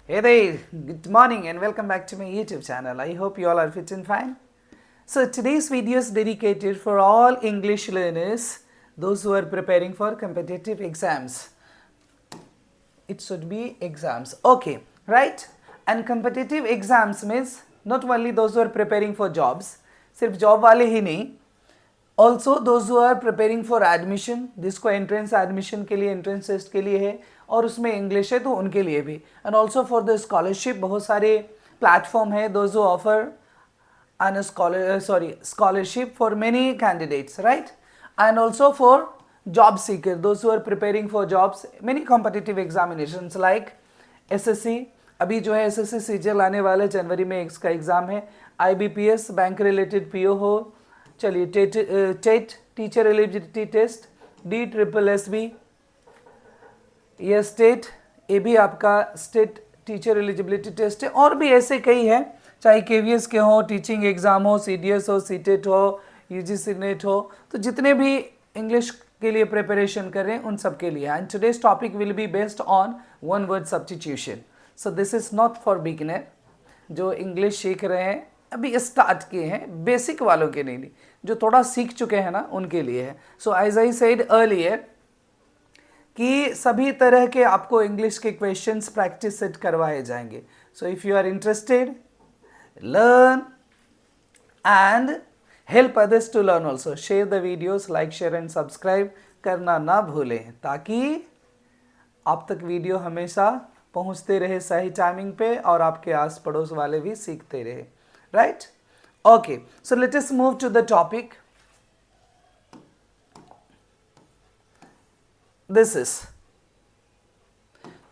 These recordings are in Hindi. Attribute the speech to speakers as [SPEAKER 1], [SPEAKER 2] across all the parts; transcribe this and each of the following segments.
[SPEAKER 1] Hey there, good morning and welcome back to my YouTube channel. I hope you all are fit and fine. So today's video is dedicated for all English learners, those who are preparing for competitive exams. It should be exams, okay, right? And competitive exams means not only those who are preparing for jobs, सिर्फ जॉब वाले ही नहीं, also those who are preparing for admission, जिसको एंट्रेंस एडमिशन के लिए एंट्रेंस टेस्ट के लिए है और उसमें इंग्लिश है तो उनके लिए भी, and also for the scholarship बहुत सारे प्लेटफॉर्म है those who offer an scholarship for many candidates, right? And also for job seeker, those who are preparing for jobs, many competitive examinations like SSC, अभी जो है SSC CGL आने वाले जनवरी में इसका एग्ज़ाम है, IBPS बैंक रिलेटेड PO हो, चलिए TET teacher eligibility test, DSSB, ये स्टेट, ये भी आपका स्टेट टीचर एलिजिबिलिटी टेस्ट है, और भी ऐसे कई हैं, चाहे KVS के हो, टीचिंग एग्ज़ाम हो, CDS हो, CTET हो, UGC नेट हो, तो जितने भी इंग्लिश के लिए प्रिपरेशन कर रहे हैं उन सब के लिए। And today's topic will be based on one word substitution. So this is not for beginner, जो इंग्लिश सीख रहे हैं, अभी स्टार्ट किए हैं, बेसिक वालों के नहीं, जो थोड़ा सीख चुके हैं ना उनके लिए है। So as I said earlier कि सभी तरह के आपको इंग्लिश के क्वेश्चंस प्रैक्टिस सेट करवाए जाएंगे। So if you are interested, learn and help others to learn also. Share the videos, like, share and subscribe करना ना भूलें, ताकि आप तक वीडियो हमेशा पहुंचते रहे सही टाइमिंग पे और आपके आस पड़ोस वाले भी सीखते रहे, right? Okay, so let us move to the topic. This is,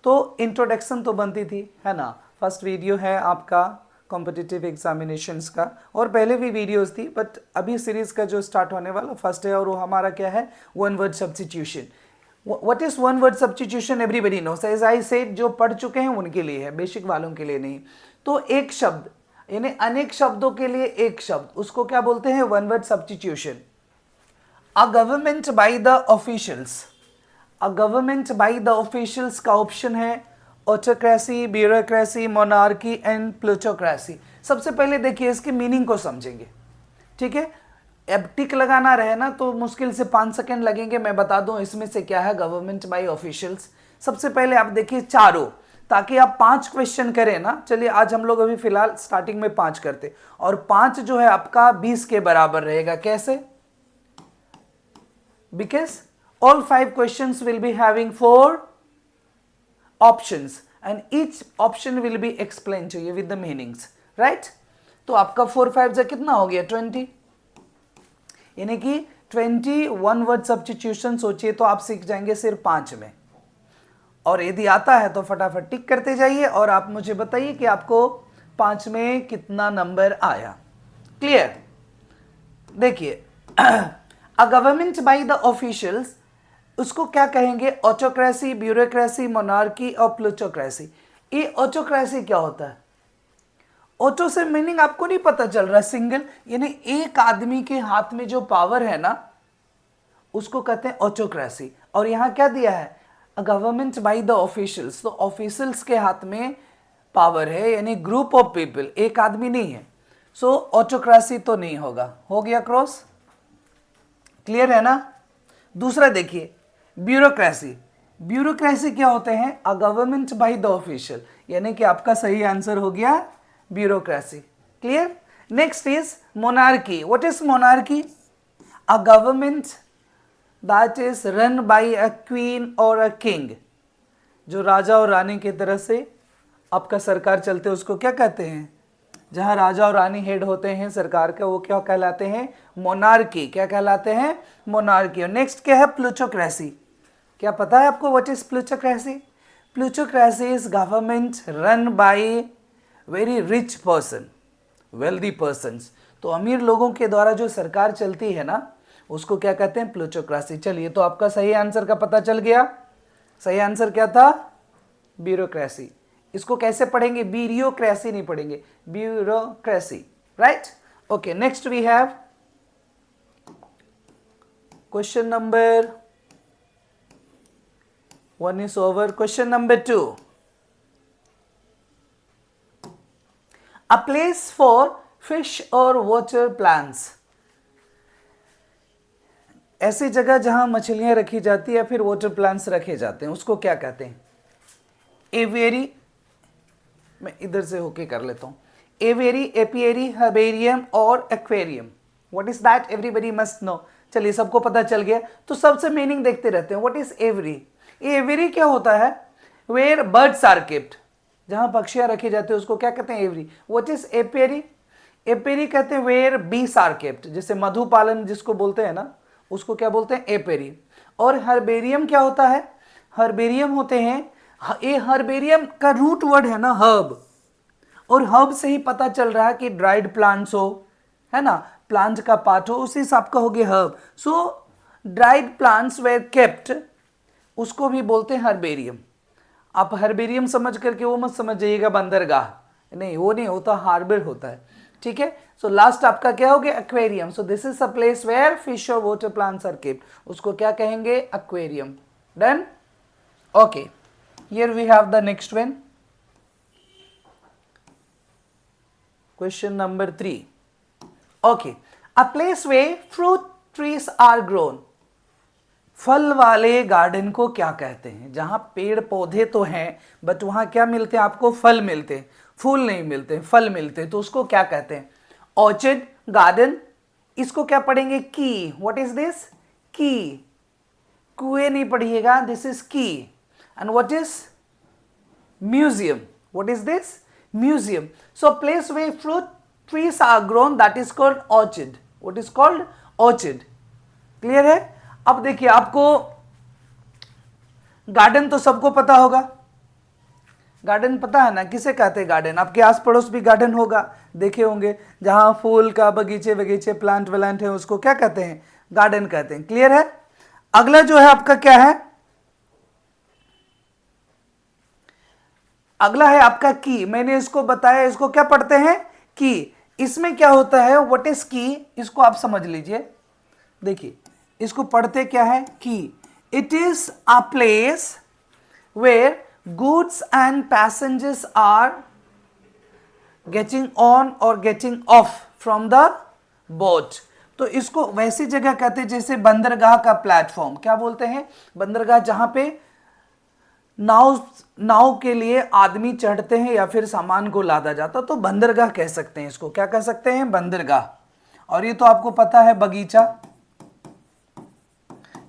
[SPEAKER 1] तो इंट्रोडक्शन तो बनती थी, है ना? फर्स्ट वीडियो है आपका कॉम्पिटिटिव एग्जामिनेशंस का, और पहले भी वीडियोस थी, बट अभी सीरीज़ का जो स्टार्ट होने वाला फर्स्ट है, और वो हमारा क्या है? One word substitution. What is one word substitution? Everybody knows, as I said, जो पढ़ चुके हैं उनके लिए है, बेसिक वालों के लिए नहीं। तो एक शब्द यानी अनेक शब्दों के लिए एक शब्द, उसको क्या बोलते हैं? One word substitution. A government by the officials, a government by the officials का ऑप्शन है autocracy, bureaucracy, monarchy and plutocracy. सबसे पहले देखिए इसकी मीनिंग को समझेंगे, ठीक है? अब टिक लगाना रहे ना तो मुश्किल से 5 सेकंड लगेंगे, मैं बता दूं इसमें से क्या है गवर्नमेंट बाय ऑफिशियल्स। सबसे पहले आप देखिए चारों, ताकि आप 5 क्वेश्चन करें ना। चलिए आज हम लोग अभी फिलहाल स्टार्टिंग में 5 करते, और 5 जो है आपका 20 के बराबर रहेगा। कैसे? Because all 5 questions will be having 4 options and each option will be explained to you with the meanings, right? तो आपका 4 5 से कितना हो गया? 20, यानी कि 20 वन वर्ड सब्स्टिट्यूशन सोचिए तो आप सीख जाएंगे सिर्फ 5 में। और यदि आता है तो फटाफट टिक करते जाइए और आप मुझे बताइए कि आपको 5 में कितना नंबर आया। क्लियर? देखिए a government by the officials, उसको क्या कहेंगे? ऑटोक्रेसी, ब्यूरोक्रेसी, मोनार्की और प्लूटोक्रेसी। ये ऑटोक्रेसी क्या होता है? ऑटो से मीनिंग आपको नहीं पता चल रहा, सिंगल, यानी एक आदमी के हाथ में जो पावर है ना उसको कहते हैं ऑटोक्रेसी। और यहां क्या दिया है? A government by the officials, तो ऑफिशियल्स के हाथ में पावर है, यानी ग्रुप ऑफ पीपल, एक आदमी नहीं है। सो ऑटोक्रेसी तो नहीं होगा। हो गया क्रॉस? क्लियर है ना? दूसरा देखिए ब्यूरोक्रेसी। ब्यूरोक्रेसी क्या होते हैं? A government by the official, यानी कि आपका सही आंसर हो गया bureaucracy. Clear? Next is monarchy. What is monarchy? A government that is run by a queen और अ किंग, जो राजा और रानी की तरह से आपका सरकार चलते हैं उसको क्या कहते हैं? जहां राजा और रानी हेड होते हैं सरकार का, वो क्या कहलाते हैं? मोनार्की। क्या कहलाते हैं? मोनार्की। और नेक्स्ट क्या है? प्लूटोक्रेसी। क्या पता है आपको what is plutocracy? Plutocracy is government run by very rich person, wealthy persons. तो अमीर लोगों के द्वारा जो सरकार चलती है ना उसको क्या कहते हैं? प्लूटोक्रेसी। चलिए तो आपका सही आंसर का पता चल गया। सही आंसर क्या था? ब्यूरोक्रेसी। इसको कैसे पढ़ेंगे? ब्यूरोक्रेसी नहीं पढ़ेंगे, bureaucracy, right? Okay, next we have question number 1 is over. Question number 2. A place for fish और वाटर प्लांट्स, ऐसी जगह जहां मछलियां रखी जाती है या फिर वाटर प्लांट्स रखे जाते हैं, उसको क्या कहते हैं? एवियरी, मैं इधर से होके कर लेता हूं, एवियरी, एपियरी, हर्बेरियम और aquarium. What is that? Everybody must know. चलिए सबको पता चल गया, तो सबसे मीनिंग देखते रहते हैं। What is every? एवरी क्या होता है? वेयर बर्ड्स आर केप्ट, जहां पक्षियां रखे जाते हैं उसको क्या कहते हैं? Aviary. What is apiary? Apiary कहते हैं वेयर बीस आर केप्ट, जैसे मधुपालन जिसको बोलते हैं ना, उसको क्या बोलते हैं? एपेरी। और हर्बेरियम क्या होता है? हर्बेरियम होते हैं, ये हर्बेरियम का रूट वर्ड है ना हर्ब, और हर्ब से ही पता चल रहा है कि ड्राइड प्लांट्स हो, है ना, प्लांट का पार्ट हो, उसी हिसाब का हो गया herb. So dried plants were kept, उसको भी बोलते हैं हर्बेरियम। आप हर्बेरियम समझ करके वो मत समझ जाइएगा बंदरगाह, नहीं वो नहीं होता, हार्बर होता है, ठीक है। सो लास्ट आपका क्या हो गया? Aquarium. So this is a place where fish और वाटर प्लांट्स आर केप्ट, उसको क्या कहेंगे? Aquarium. Done? Okay, here we have the next one, question number 3। Okay, a place where fruit trees are grown, फल वाले गार्डन को क्या कहते हैं? जहां पेड़ पौधे तो हैं बट वहां क्या मिलते हैं आपको? फल मिलते हैं, फूल नहीं मिलते, फल मिलते हैं, तो उसको क्या कहते हैं? Orchard, garden. इसको क्या पढ़ेंगे? Quay. What is this? Quay. कुएं नहीं पढ़िएगा, this is quay. And what is? Museum. What is this? Museum. So place where fruit trees are grown, that is called orchard. What is called? Orchard. Clear है? अब देखिए, आपको गार्डन तो सबको पता होगा, गार्डन पता है ना, किसे कहते हैं गार्डन? आपके आस पड़ोस भी गार्डन होगा, देखे होंगे, जहां फूल का बगीचे बगीचे प्लांट व्लांट है, उसको क्या कहते हैं? गार्डन कहते हैं। क्लियर है? अगला जो है आपका क्या है? अगला है आपका की। मैंने इसको बताया, इसको क्या पढ़ते हैं? की। इसमें क्या होता है? व्हाट इज की? इसको आप समझ लीजिए, देखिए इसको पढ़ते क्या है? Quay. It is a place where goods and passengers are getting on or getting off from the boat। तो इसको वैसी जगह कहते हैं जैसे बंदरगाह का प्लेटफॉर्म, क्या बोलते हैं? बंदरगाह, जहां पे नाव के लिए आदमी चढ़ते हैं या फिर सामान को लादा जाता, तो बंदरगाह कह सकते हैं इसको। क्या कह सकते हैं? बंदरगाह। और ये तो आपको पता है बगीचा,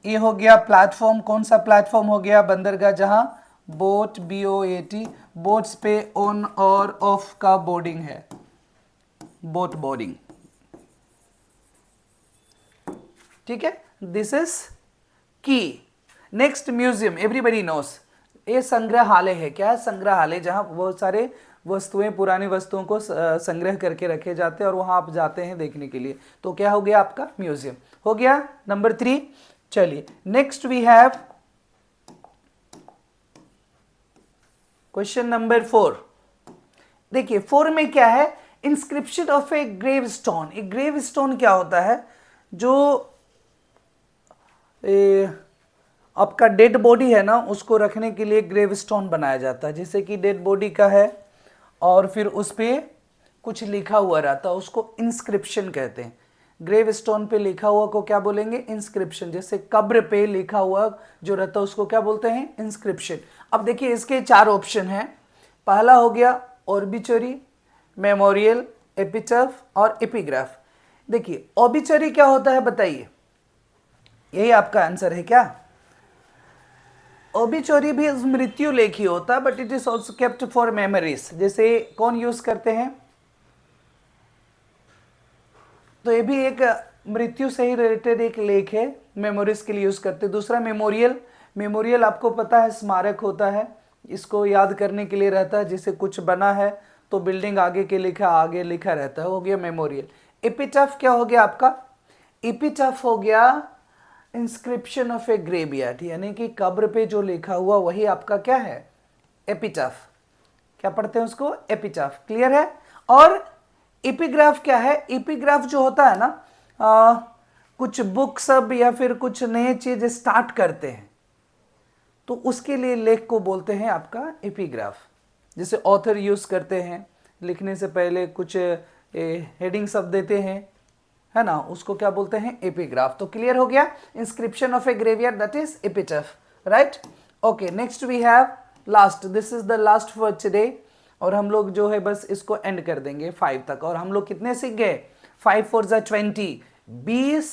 [SPEAKER 1] ये हो गया प्लेटफॉर्म। कौन सा प्लेटफॉर्म हो गया? बंदरगाह, जहां बोट, BOAT, बोट्स पे ऑन और ऑफ का बोर्डिंग है, बोट बोर्डिंग, ठीक है। दिस इज की। नेक्स्ट म्यूजियम, एवरीबडी नोस, ये संग्रहालय है। क्या है? संग्रहालय, जहां बहुत सारे वस्तुएं, पुरानी वस्तुओं को संग्रह करके रखे जाते हैं और वहां आप जाते हैं देखने के लिए, तो क्या हो गया आपका? म्यूजियम हो गया नंबर 3। चलिए next we have question number 4। देखिए 4 में क्या है? Inscription of a grave stone. एक ग्रेव स्टोन क्या होता है? जो आपका डेड बॉडी है ना, उसको रखने के लिए ग्रेव स्टोन बनाया जाता है, जैसे कि डेड बॉडी का है और फिर उस पर कुछ लिखा हुआ रहता है, उसको इंस्क्रिप्शन कहते हैं। ग्रेव स्टोन पे लिखा हुआ को क्या बोलेंगे? इंस्क्रिप्शन। जैसे कब्र पे लिखा हुआ जो रहता है उसको क्या बोलते हैं? इंस्क्रिप्शन। अब देखिए इसके 4 ऑप्शन हैं। पहला हो गया ऑर्बिचरी, मेमोरियल, एपिटफ और एपिग्राफ। देखिए ऑर्बिचरी क्या होता है बताइए? यही आपका आंसर है क्या? ऑर्बिचरी भी मृत्यु लेख ही होता है, but it is also kept for memories. जैसे कौन यूज करते हैं? तो ये भी एक मृत्यु से ही रिलेटेड एक लेख है, मेमोरीज के लिए यूज करते हैं। दूसरा मेमोरियल, मेमोरियल आपको पता है स्मारक होता है, इसको याद करने के लिए रहता है, जैसे कुछ बना है तो बिल्डिंग आगे के लिखा आगे लिखा रहता है, हो गया मेमोरियल। एपिटफ क्या हो गया आपका? एपिटफ हो गया इंस्क्रिप्शन ऑफ ए ग्रेवयार्ड, यानी कि कब्र पे जो लिखा हुआ वही आपका क्या है? एपिटफ। क्या पढ़ते हैं उसको? एपिटफ। क्लियर है? और एपिग्राफ क्या है? एपिग्राफ जो होता है ना, कुछ बुक सब या फिर कुछ नए चीज स्टार्ट करते हैं तो उसके लिए लेख को बोलते हैं आपका एपिग्राफ। जैसे ऑथर यूज करते हैं लिखने से पहले कुछ हेडिंग सब देते हैं, है ना, उसको क्या बोलते हैं, एपिग्राफ। तो क्लियर हो गया, inscription of a graveyard that is epitaph, right. Okay, next we have last, this is the last for today, और हम लोग जो है बस इसको एंड कर देंगे 5 तक। और हम लोग कितने सीख गए, 5 4 ज़ा 20, 20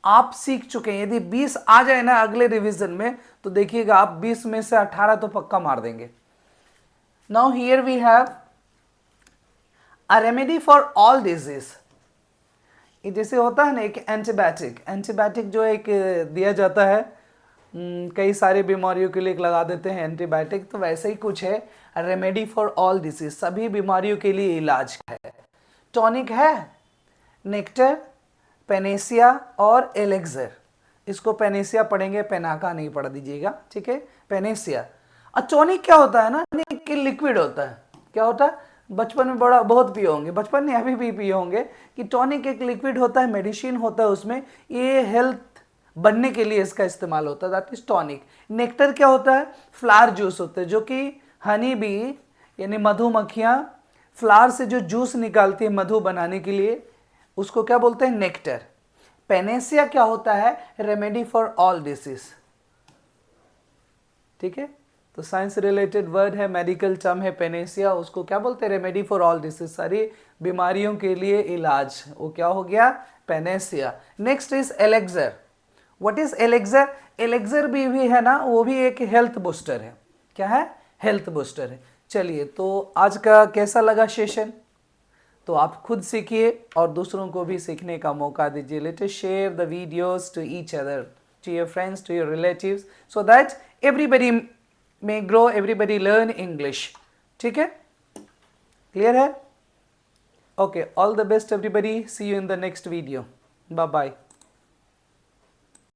[SPEAKER 1] आप सीख चुके हैं। यदि 20 आ जाए ना अगले रिवीजन में तो देखिएगा आप 20 में से 18 तो पक्का मार देंगे। Now here we have a remedy for all disease. ये जैसे होता है ना एक एंटीबायोटिक, एंटीबायोटिक जो एक दिया जाता है, कई सारे बीमारियों के लिए लगा देते हैं एंटीबायोटिक, तो वैसे ही कुछ है, रेमेडी फॉर ऑल डिजीज, सभी बीमारियों के लिए इलाज है। टॉनिक है नेक्टर, पेनेसिया और एलेक्सर। इसको पेनेसिया पढ़ेंगे, पेनाका नहीं पढ़ दीजिएगा, ठीक है, पेनेसिया। और टॉनिक क्या होता है ना, टॉनिक लिक्विड होता है। क्या होता है, बचपन में बड़ा बहुत पिए होंगे, बचपन में अभी भी पिए होंगे कि टॉनिक एक लिक्विड होता है, मेडिसिन होता है उसमें, ये हेल्थ बनने के लिए इसका इस्तेमाल होता है, दैट इज टॉनिक। नेक्टर क्या होता है, फ्लावर जूस होते हैं, जो कि हनी बी यानी मधुमक्खियाँ फ्लावर से जो जूस निकालती है मधु बनाने के लिए, उसको क्या बोलते हैं, नेक्टर। पेनेसिया क्या होता है, रेमेडी फॉर ऑल डिसीज, ठीक है। तो साइंस रिलेटेड वर्ड है, मेडिकल टर्म है पेनेसिया, उसको क्या बोलते हैं, रेमेडी फॉर ऑल डिसीज, सारी बीमारियों के लिए इलाज, वो क्या हो गया, Panacea. Next is elixir. What is elixir, elixir भी है ना, वो भी एक हेल्थ बूस्टर है। क्या है, हेल्थ बूस्टर है। चलिए, तो आज का कैसा लगा सेशन, तो आप खुद सीखिए और दूसरों को भी सीखने का मौका दीजिए। Let us share the videos to each other, to your friends, to your relatives, so that everybody may grow, everybody learn English, ठीक है, क्लियर है। Okay, all the best everybody, see you in the next video, bye bye।